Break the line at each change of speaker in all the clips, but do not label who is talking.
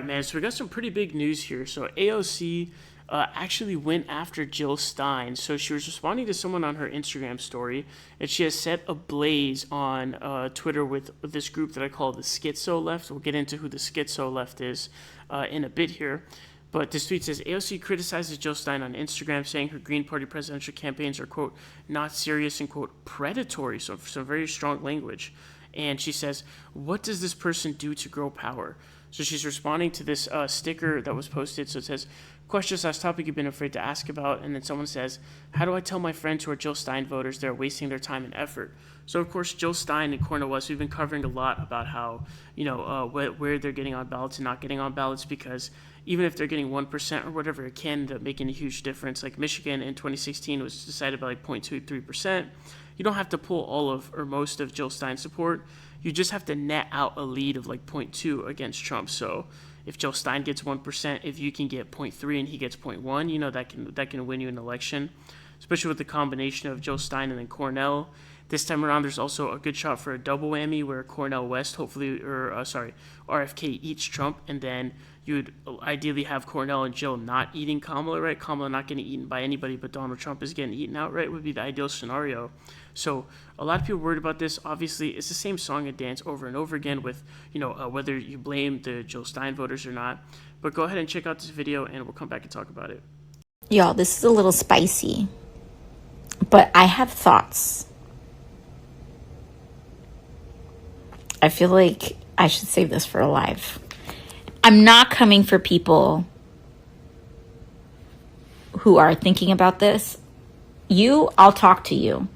man. So we got some pretty big news here. So AOC actually went after Jill Stein. So she was responding to someone on her Instagram story, and she has set ablaze on Twitter with this group that I call the skitso left. We'll get into who the skitso left is in a bit here. But this tweet says, AOC criticizes Jill Stein on Instagram, saying her Green Party presidential campaigns are, quote, not serious and, quote, predatory. So some very strong language. And she says, what does this person do to grow power? So she's responding to this sticker that was posted. So it says, question/topic you've been afraid to ask about. And then someone says, how do I tell my friends who are Jill Stein voters they're wasting their time and effort? So, of course, Jill Stein and Cornel West, we've been covering a lot about how, where they're getting on ballots and not getting on ballots, because even if they're getting 1% or whatever, it can end up making a huge difference. Like Michigan in 2016 was decided by like 0.23%. You don't have to pull all of or most of Jill Stein's support. You just have to net out a lead of like 0.2 against Trump. So if Jill Stein gets 1%, if you can get 0.3 and he gets 0.1, that can win you an election, especially with the combination of Jill Stein and then Cornel. This time around, there's also a good shot for a double whammy where Cornel West, RFK eats Trump, and then you would ideally have Cornel and Jill not eating Kamala, right? Kamala not getting eaten by anybody, but Donald Trump is getting eaten outright would be the ideal scenario. So a lot of people worried about this. Obviously, it's the same song and dance over and over again with, whether you blame the Jill Stein voters or not. But go ahead and check out this video, and we'll come back and talk about it.
Y'all, this is a little spicy, but I have thoughts. I feel like I should save this for a live. I'm not coming for people who are thinking about this. I'll talk to you.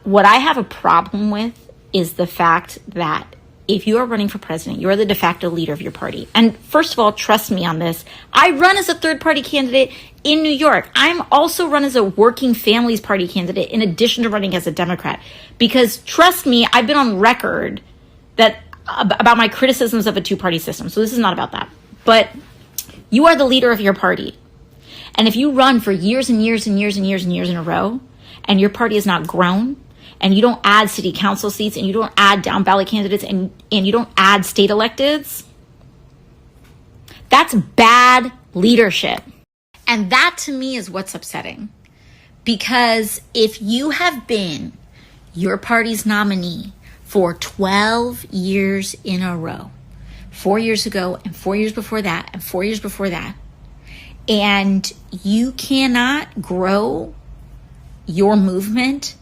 What I have a problem with is the fact that if you are running for president, you are the de facto leader of your party. And first of all, trust me on this. I run as a third party candidate in New York. I'm also run as a working families party candidate in addition to running as a Democrat. Because trust me, I've been on record about my criticisms of a two-party system. So this is not about that. But you are the leader of your party. And if you run for years and years and years and years and years in a row, and your party has not grown, and you don't add city council seats, and you don't add down ballot candidates, and you don't add state electeds, that's bad leadership. And that to me is what's upsetting. Because if you have been your party's nominee for 12 years in a row, 4 years ago and 4 years before that and 4 years before that, and you cannot grow your movement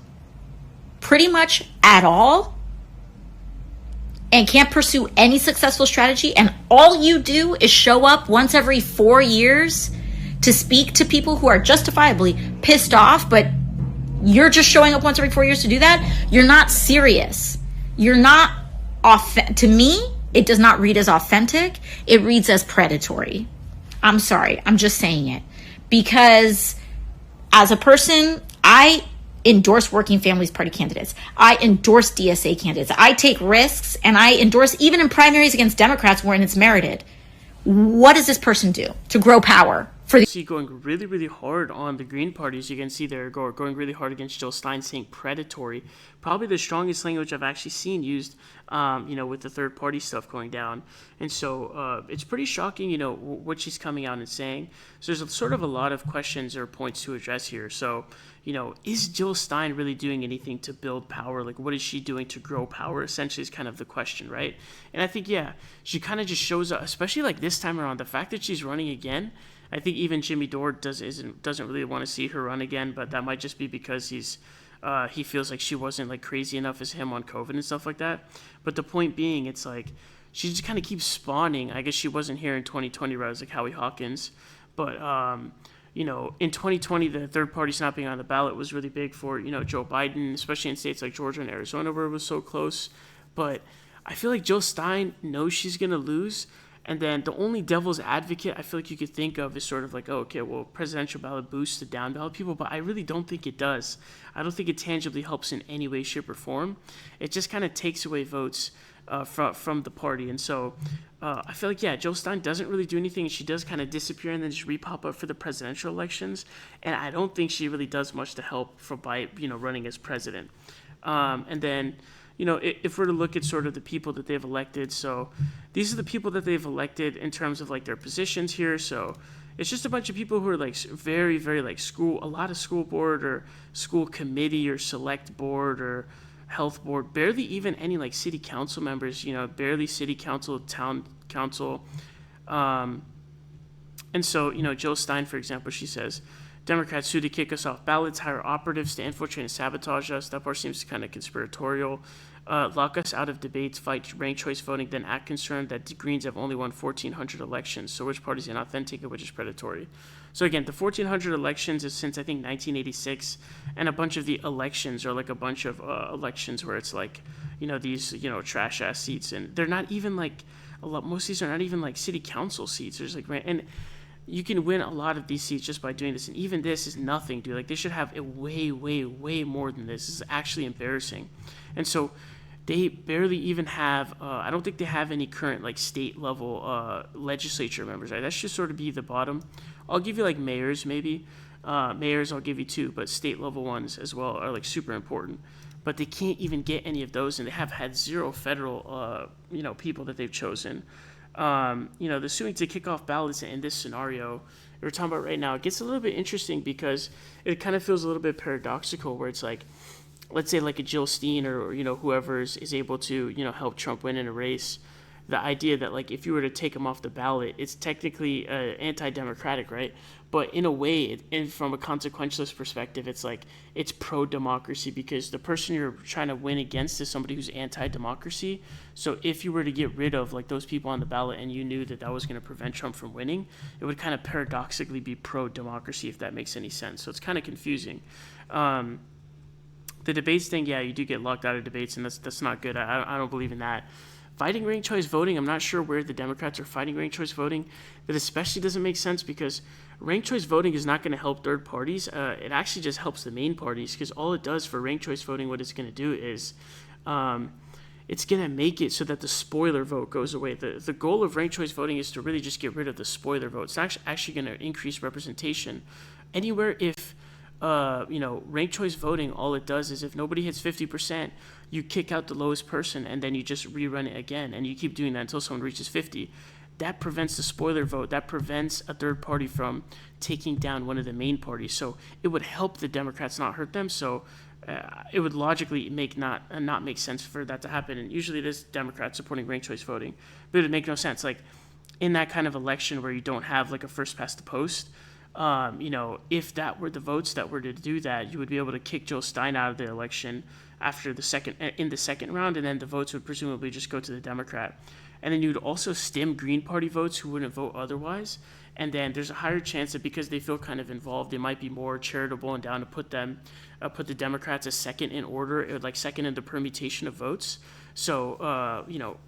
pretty much at all and can't pursue any successful strategy, and all you do is show up once every 4 years to speak to people who are justifiably pissed off, but you're just showing up once every 4 years to do that, you're not serious. You're not to me, it does not read as authentic. It reads as predatory. I'm sorry. I'm just saying it. Because as a person, I endorse working families party candidates. I endorse DSA candidates. I take risks, and I endorse even in primaries against Democrats when it's merited. What does this person do to grow power?
See, going really, really hard on the Green parties. You can see they're going really hard against Jill Stein, saying predatory. Probably the strongest language I've actually seen used, with the third party stuff going down. And so it's pretty shocking, what she's coming out and saying. So there's sort of a lot of questions or points to address here. So, is Jill Stein really doing anything to build power? Like, what is she doing to grow power? Essentially is kind of the question, right? And I think, she kind of just shows up, especially like this time around, the fact that she's running again. I think even Jimmy Dore doesn't really want to see her run again, but that might just be because he feels like she wasn't like crazy enough as him on COVID and stuff like that. But the point being, it's like she just kind of keeps spawning. I guess she wasn't here in 2020, right? It was like Howie Hawkins, but in 2020, the third party's not being on the ballot was really big for Joe Biden, especially in states like Georgia and Arizona where it was so close. But I feel like Jill Stein knows she's gonna lose. And then the only devil's advocate I feel like you could think of is sort of like, presidential ballot boosts the down ballot people, but I really don't think it does. I don't think it tangibly helps in any way, shape, or form. It just kind of takes away votes from the party. And so I feel like, Jill Stein doesn't really do anything. She does kind of disappear and then just repop up for the presidential elections. And I don't think she really does much to help by running as president. And then, if we're to look at sort of the people that they've elected, so these are the people that they've elected in terms of like their positions here. So it's just a bunch of people who are like very, very like a lot of school board or school committee or select board or health board, barely even any like city council members, barely city council, town council. And so, Jill Stein, for example, she says, Democrats sue to kick us off ballots, hire operatives to infiltrate and sabotage us. That part seems kind of conspiratorial. Lock us out of debates, fight ranked choice voting, then act concerned that the Greens have only won 1,400 elections. So which party is inauthentic and which is predatory? So again, the 1,400 elections is since I think 1986, and a bunch of the elections are like a bunch of elections where it's like, these trash ass seats, and they're not even like most of these are not even like city council seats. There's like and you can win a lot of these seats just by doing this, and even this is nothing, dude. Like they should have it way, way, way more than this. This is actually embarrassing, and so they barely even have. I don't think they have any current like state level legislature members. Right? That should sort of be the bottom. I'll give you like mayors maybe. Mayors I'll give you two, but state level ones as well are like super important. But they can't even get any of those, and they have had zero federal people that they've chosen. The suing to kick off ballots in this scenario we're talking about right now, it gets a little bit interesting because it kind of feels a little bit paradoxical where it's like, let's say like a Jill Stein or whoever is able to, help Trump win in a race. The idea that like if you were to take him off the ballot, it's technically anti-democratic, right? But in a way, and from a consequentialist perspective, it's like it's pro-democracy because the person you're trying to win against is somebody who's anti-democracy. So if you were to get rid of like those people on the ballot and you knew that was going to prevent Trump from winning, it would kind of paradoxically be pro-democracy, if that makes any sense. So it's kind of confusing. The debates thing, yeah, you do get locked out of debates, and that's not good. I don't believe in that. Fighting ranked choice voting, I'm not sure where the Democrats are fighting ranked choice voting. That especially doesn't make sense because ranked choice voting is not going to help third parties. It actually just helps the main parties because all it does for ranked choice voting, what it's going to do is it's going to make it so that the spoiler vote goes away. The goal of ranked choice voting is to really just get rid of the spoiler vote. It's actually going to increase representation. Anywhere if ranked choice voting, all it does is if nobody hits 50%, you kick out the lowest person and then you just rerun it again, and you keep doing that until someone reaches 50. That prevents the spoiler vote. That prevents a third party from taking down one of the main parties. So it would help the Democrats, not hurt them. So it would logically not make sense for that to happen. And usually it is Democrats supporting ranked choice voting, but it would make no sense. Like in that kind of election where you don't have like a first past the post, if that were the votes that were to do that, you would be able to kick Jill Stein out of the election after in the second round, and then the votes would presumably just go to the Democrat. And then you'd also stem Green Party votes who wouldn't vote otherwise. And then there's a higher chance that because they feel kind of involved, they might be more charitable and down to put the Democrats as second in order, like second in the permutation of votes. So,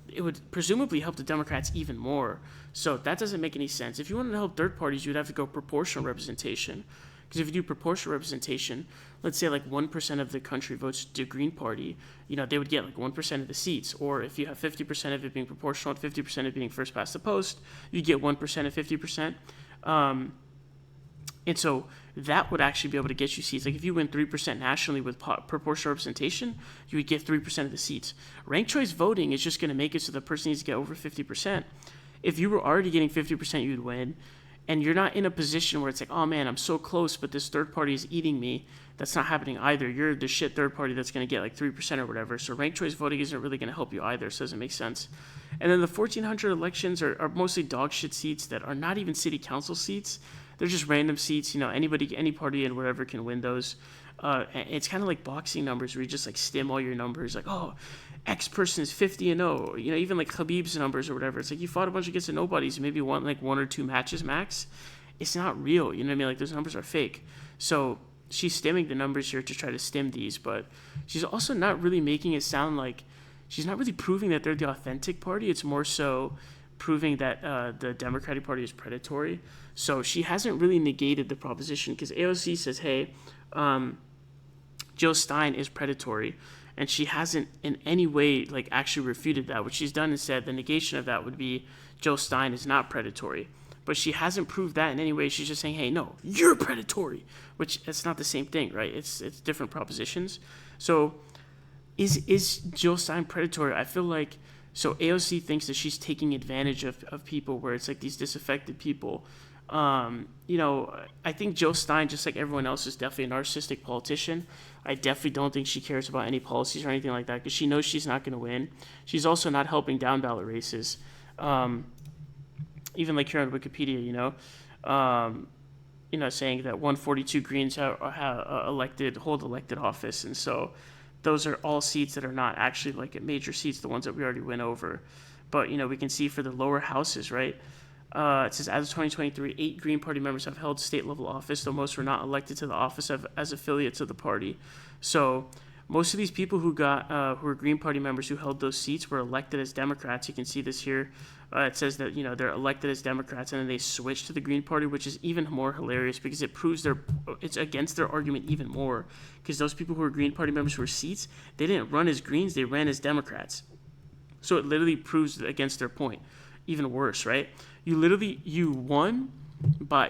it would presumably help the Democrats even more. So that doesn't make any sense. If you wanted to help third parties, you'd have to go proportional representation. Because if you do proportional representation, let's say like 1% of the country votes the Green Party, they would get like 1% of the seats. Or if you have 50% of it being proportional and 50% of it being first past the post, you get 1% of 50%. And so that would actually be able to get you seats. Like if you win 3% nationally with proportional representation, you would get 3% of the seats. Ranked choice voting is just going to make it so the person needs to get over 50%. If you were already getting 50%, you'd win. And you're not in a position where it's like, oh man, I'm so close, but this third party is eating me. That's not happening either. You're the shit third party that's going to get like 3% or whatever. So ranked choice voting isn't really going to help you either. So it doesn't make sense. And then the 1,400 elections are mostly dog shit seats that are not even city council seats. They're just random seats. Any party and wherever can win those. It's kind of like boxing numbers where you just like stim all your numbers. Like, oh, X person is 50-0. Even like Khabib's numbers or whatever. It's like you fought a bunch against the nobodies. You maybe won like 1 or 2 matches max. It's not real. You know what I mean? Like those numbers are fake. So she's stimming the numbers here to try to stim these, but she's also not really making it sound like she's not really proving that they're the authentic party. It's more so proving that the Democratic Party is predatory. So she hasn't really negated the proposition because AOC says, hey, Jill Stein is predatory. And she hasn't in any way like actually refuted that. What she's done is said the negation of that would be Jill Stein is not predatory. But she hasn't proved that in any way. She's just saying, hey, no, you're predatory, which it's not the same thing, right? It's different propositions. So is Jill Stein predatory? I feel like, so AOC thinks that she's taking advantage of people, where it's like these disaffected people. I think Jill Stein, just like everyone else, is definitely a narcissistic politician. I definitely don't think she cares about any policies or anything like that, because she knows she's not going to win. She's also not helping down ballot races. Even like here on Wikipedia, saying that 142 Greens hold elected office, and so those are all seats that are not actually like major seats, the ones that we already went over. But we can see for the lower houses, right? It says, as of 2023, 8 Green Party members have held state-level office, though most were not elected to the office as affiliates of the party. So most of these people who were Green Party members who held those seats were elected as Democrats. You can see this here. It says that they're elected as Democrats, and then they switch to the Green Party, which is even more hilarious because it proves it's against their argument even more. Because those people who were Green Party members who were seats, they didn't run as Greens, they ran as Democrats. So it literally proves against their point. Even worse, right? You won by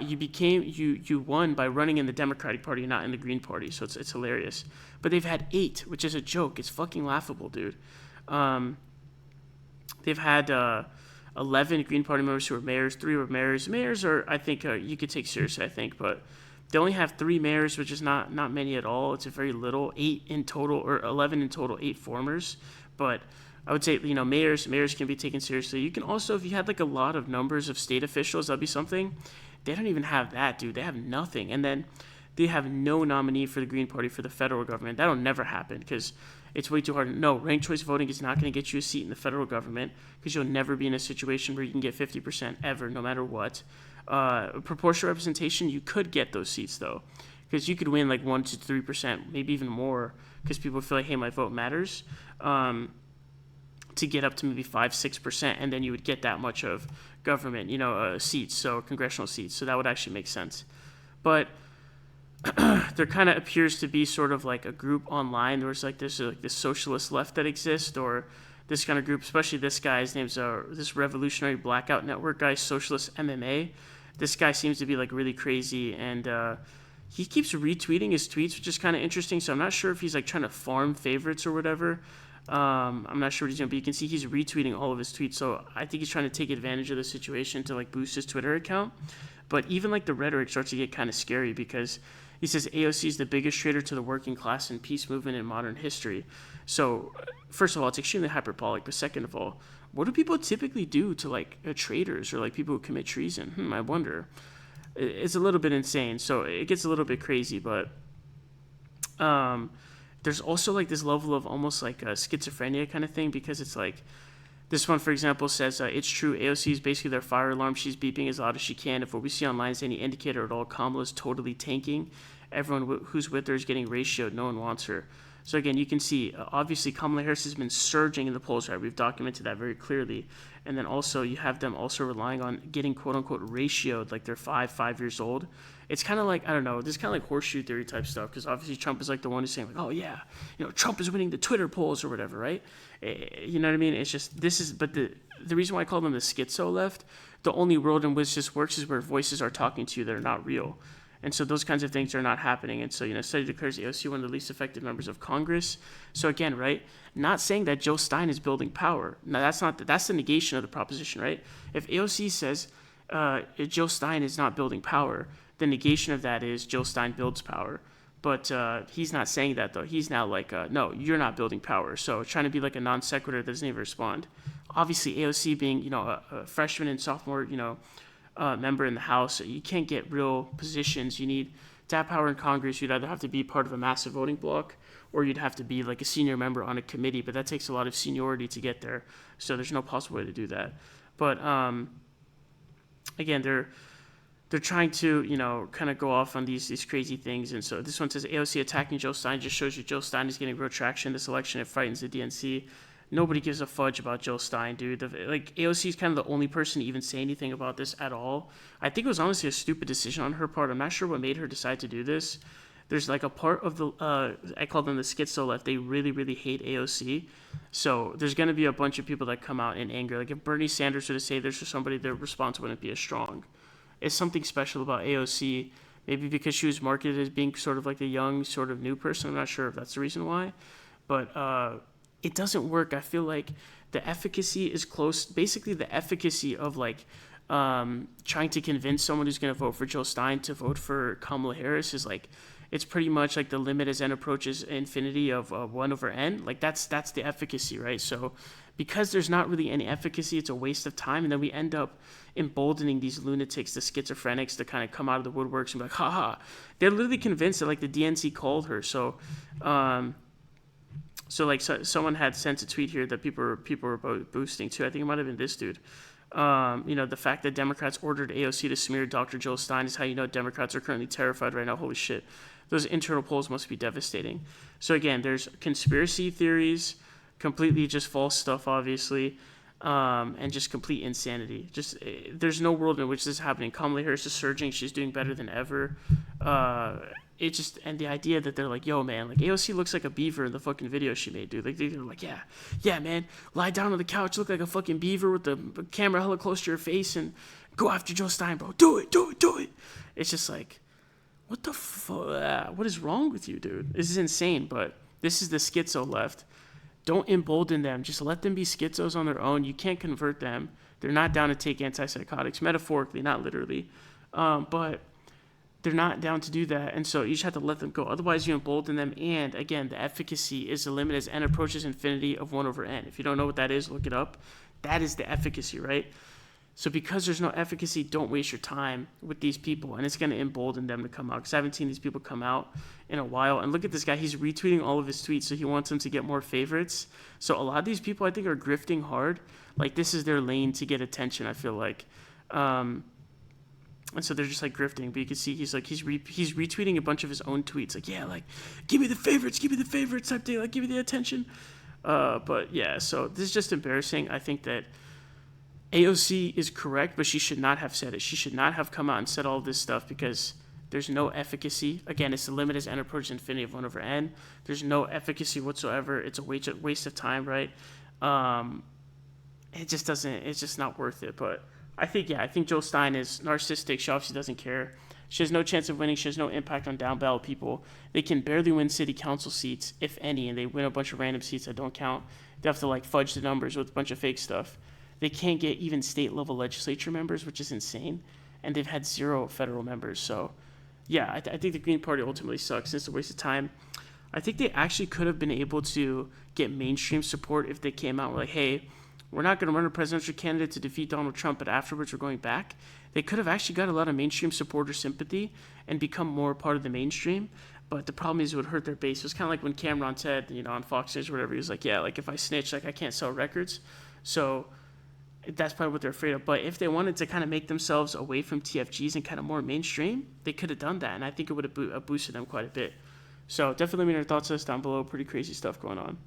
running in the Democratic Party, not in the Green Party. So it's hilarious. But they've had 8, which is a joke. It's fucking laughable, dude. They've had 11 Green Party members who were mayors. 3 were mayors. Mayors are, I think, you could take seriously, I think, but they only have 3 mayors, which is not many at all. It's a very little. 8 in total, or 11 in total. 8 formers, but I would say, mayors can be taken seriously. You can also, if you had like a lot of numbers of state officials, that'd be something. They don't even have that, dude. They have nothing. And then they have no nominee for the Green Party for the federal government. That'll never happen because it's way too hard. No, ranked choice voting is not going to get you a seat in the federal government because you'll never be in a situation where you can get 50% ever, no matter what. Proportional representation, you could get those seats, though, because you could win like 1 to 3%, maybe even more, because people feel like, hey, my vote matters. To get up to maybe 5-6%, and then you would get that much of government, seats, so congressional seats. So that would actually make sense. But there kind of appears to be sort of like a group online. There's like this socialist left that exists, or this kind of group, especially this guy. His name's this Revolutionary Blackout Network guy, Socialist MMA. This guy seems to be like really crazy, and he keeps retweeting his tweets, which is kind of interesting. So I'm not sure if he's like trying to farm favorites or whatever. I'm not sure what he's doing, but you can see he's retweeting all of his tweets. So I think he's trying to take advantage of the situation to like boost his Twitter account. But even like the rhetoric starts to get kind of scary because he says AOC is the biggest traitor to the working class and peace movement in modern history. So first of all, it's extremely hyperbolic. But second of all, what do people typically do to like traitors or like people who commit treason? I wonder. It's a little bit insane. So it gets a little bit crazy, but there's also like this level of almost like a schizophrenia kind of thing, because it's like this one, for example, says it's true. AOC is basically their fire alarm. She's beeping as loud as she can. If what we see online is any indicator at all, Kamala's totally tanking. Everyone who's with her is getting ratioed. No one wants her. So again, you can see obviously Kamala Harris has been surging in the polls, right? We've documented that very clearly. And then also you have them also relying on getting quote unquote ratioed, like they're 5 years old. It's kind of like, I don't know, this is kind of like horseshoe theory type stuff, because obviously Trump is like the one who's saying like, oh yeah, Trump is winning the Twitter polls or whatever, right? You know what I mean? It's just, but the reason why I call them the schizo left, the only world in which this works is where voices are talking to you that are not real. And so those kinds of things are not happening. And so, study declares AOC one of the least effective members of Congress. So again, right, not saying that Jill Stein is building power. Now, that's the negation of the proposition, right? If AOC says Jill Stein is not building power, the negation of that is Jill Stein builds power. But he's not saying that, though. He's now like, no, you're not building power. So trying to be like a non sequitur that doesn't even respond. Obviously, AOC being, a freshman and sophomore, member in the House, you can't get real positions. You need to have power in Congress. You'd either have to be part of a massive voting bloc, or you'd have to be like a senior member on a committee. But that takes a lot of seniority to get there. So there's no possible way to do that. But again, they're trying to, kind of go off on these crazy things. And so this one says AOC attacking Jill Stein just shows you Jill Stein is getting real traction this election. It frightens the DNC. Nobody gives a fudge about Jill Stein, dude. AOC is kind of the only person to even say anything about this at all. I think it was honestly a stupid decision on her part. I'm not sure what made her decide to do this. There's like a part of the, I call them the schizo left. They really, really hate AOC. So there's going to be a bunch of people that come out in anger. Like if Bernie Sanders were to say this to somebody, their response wouldn't be as strong. It's something special about AOC. Maybe because she was marketed as being sort of like the young, sort of new person. I'm not sure if that's the reason why. but it doesn't work. I feel like the efficacy is close. Basically, the efficacy of like trying to convince someone who's going to vote for Jill Stein to vote for Kamala Harris is like, it's pretty much like the limit as n approaches infinity of 1 over n. Like that's the efficacy, right? So because there's not really any efficacy, it's a waste of time, and then we end up emboldening these lunatics, the schizophrenics, to kind of come out of the woodworks and be like, haha. They're literally convinced that like the DNC called her. So someone had sent a tweet here that people were boosting too. I think it might have been this dude. The fact that Democrats ordered AOC to smear Dr. Jill Stein is how you know Democrats are currently terrified right now. Holy shit. Those internal polls must be devastating. So again, there's conspiracy theories, completely just false stuff, obviously, and just complete insanity. There's no world in which this is happening. Kamala Harris is surging. She's doing better than ever. And the idea that they're like, yo, man, like AOC looks like a beaver in the fucking video she made, dude. Like they're like, yeah, man, lie down on the couch, look like a fucking beaver with the camera hella close to your face and go after Jill Stein, bro. Do it. It's just like, what the fuck? What is wrong with you, dude? This is insane, but this is the schizo left. Don't embolden them. Just let them be schizos on their own. You can't convert them. They're not down to take antipsychotics, metaphorically, not literally. But they're not down to do that, and so you just have to let them go. Otherwise, you embolden them, and again, the efficacy is the limit as n approaches infinity of 1 over n. If you don't know what that is, look it up. That is the efficacy, right? So because there's no efficacy, don't waste your time with these people, and it's going to embolden them to come out, because I haven't seen these people come out in a while. And look at this guy. He's retweeting all of his tweets, so he wants them to get more favorites. So a lot of these people, I think, are grifting hard. Like, this is their lane to get attention, I feel like. And so they're just like grifting, but you can see he's retweeting a bunch of his own tweets, like, yeah, like, give me the favorites type thing, like, give me the attention. But yeah, so this is just embarrassing. I think that AOC is correct, but she should not have said it. She should not have come out and said all of this stuff, because there's no efficacy. Again, it's the limit as n approaches infinity of 1 over n. There's no efficacy whatsoever. It's a waste of time, right? It's just not worth it. But I think Jill Stein is narcissistic. She obviously doesn't care. She has no chance of winning. She has no impact on down ballot people. They can barely win city council seats, if any, and they win a bunch of random seats that don't count. They have to like fudge the numbers with a bunch of fake stuff. They can't get even state level legislature members, which is insane. And they've had 0 federal members. So yeah, I think the Green Party ultimately sucks. It's a waste of time. I think they actually could have been able to get mainstream support if they came out and were like, hey, we're not going to run a presidential candidate to defeat Donald Trump, but afterwards we're going back. They could have actually got a lot of mainstream supporter sympathy and become more part of the mainstream. But the problem is it would hurt their base. It was kind of like when Cameron said, on Fox News or whatever, he was like, yeah, like if I snitch, like I can't sell records. So that's probably what they're afraid of. But if they wanted to kind of make themselves away from TFGs and kind of more mainstream, they could have done that. And I think it would have boosted them quite a bit. So definitely let me know your thoughts on this down below. Pretty crazy stuff going on.